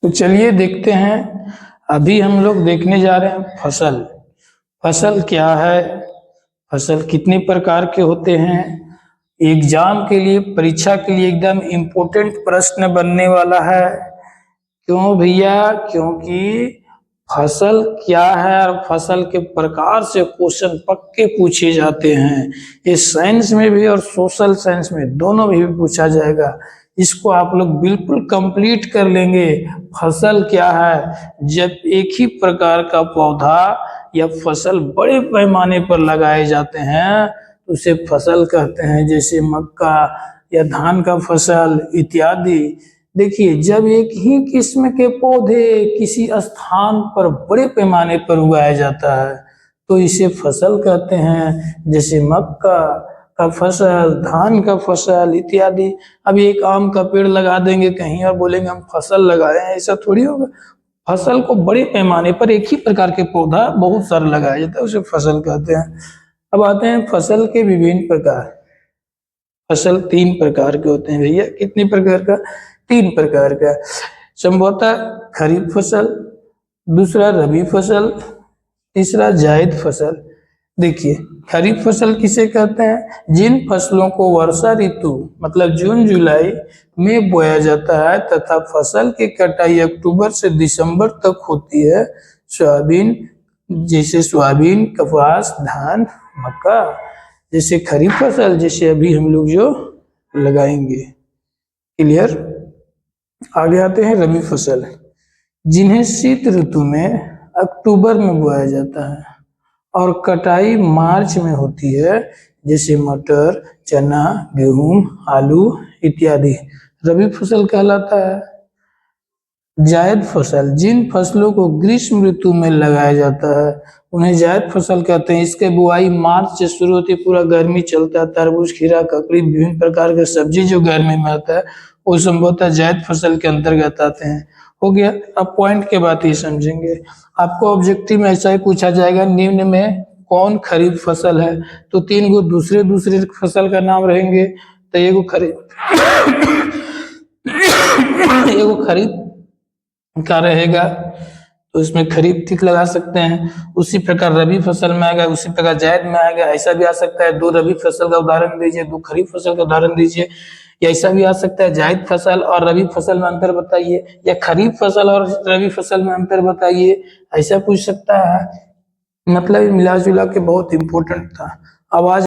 तो चलिए देखते हैं। अभी हम लोग देखने जा रहे हैं फसल। फसल क्या है, फसल कितने प्रकार के होते हैं। एग्जाम के लिए, परीक्षा के लिए एकदम इम्पोर्टेंट प्रश्न बनने वाला है। क्यों भैया? क्योंकि फसल क्या है और फसल के प्रकार से क्वेश्चन पक्के पूछे जाते हैं। ये साइंस में भी और सोशल साइंस में दोनों में भी पूछा जाएगा। इसको आप लोग बिल्कुल कंप्लीट कर लेंगे। फसल क्या है? जब एक ही प्रकार का पौधा या फसल बड़े पैमाने पर लगाए जाते हैं तो उसे फसल कहते हैं, जैसे मक्का या धान का फसल इत्यादि। देखिए, जब एक ही किस्म के पौधे किसी स्थान पर बड़े पैमाने पर उगाया जाता है तो इसे फसल कहते हैं, जैसे मक्का का फसल, धान का फसल इत्यादि। अब एक आम का पेड़ लगा देंगे कहीं और बोलेंगे हम फसल लगाए हैं, ऐसा थोड़ी होगा। फसल को बड़े पैमाने पर एक ही प्रकार के पौधा बहुत सारा लगाया जाता है, उसे फसल कहते हैं। अब आते हैं फसल के विभिन्न प्रकार। फसल तीन प्रकार के होते हैं भैया। कितने प्रकार का? तीन प्रकार का। संभवतः खरीफ फसल, दूसरा रबी फसल, तीसरा जायद फसल। देखिए, खरीफ फसल किसे कहते हैं? जिन फसलों को वर्षा ऋतु मतलब जून जुलाई में बोया जाता है तथा फसल की कटाई अक्टूबर से दिसंबर तक होती है। सोयाबीन, जैसे सोयाबीन, कपास, धान, मक्का, जैसे खरीफ फसल, जैसे अभी हम लोग जो लगाएंगे। क्लियर? आगे आते हैं रबी फसल, जिन्हें शीत ऋतु में अक्टूबर में बोया जाता है और कटाई मार्च में होती है, जैसे मटर, चना, गेहूं, आलू इत्यादि रबी फसल कहलाता है। जायद फसल, जिन फसलों को ग्रीष्म ऋतु में लगाया जाता है उन्हें जायद फसल कहते हैं। इसके बुआई मार्च से शुरू होती है, पूरा गर्मी चलता है। तरबूज, खीरा, ककड़ी, विभिन्न प्रकार के सब्जी जो गर्मी में आता है वो संभवतः जायद फसल के अंतर्गत आते हैं। हो गया। अब पॉइंट के बात ही समझेंगे। आपको ऑब्जेक्टिव में ऐसा ही पूछा जाएगा, निम्न में कौन खरीफ फसल है? तो तीन गो दूसरे दूसरे फसल का नाम रहेंगे। तो एगो खरीफ एगो खरीफ का रहेगा तो इसमें खरीफ टिक लगा सकते हैं। उसी प्रकार रबी फसल में आएगा, उसी प्रकार जायद में आएगा। ऐसा भी आ सकता है, दो रबी फसल का उदाहरण दीजिए, दो खरीफ फसल का उदाहरण दीजिए। या ऐसा भी आ सकता है, जायद फसल और रबी फसल में अंतर बताइए, या खरीफ फसल और रबी फसल में अंतर बताइए। ऐसा पूछ सकता है। मतलब मिला जुला के बहुत इंपॉर्टेंट था। आवाज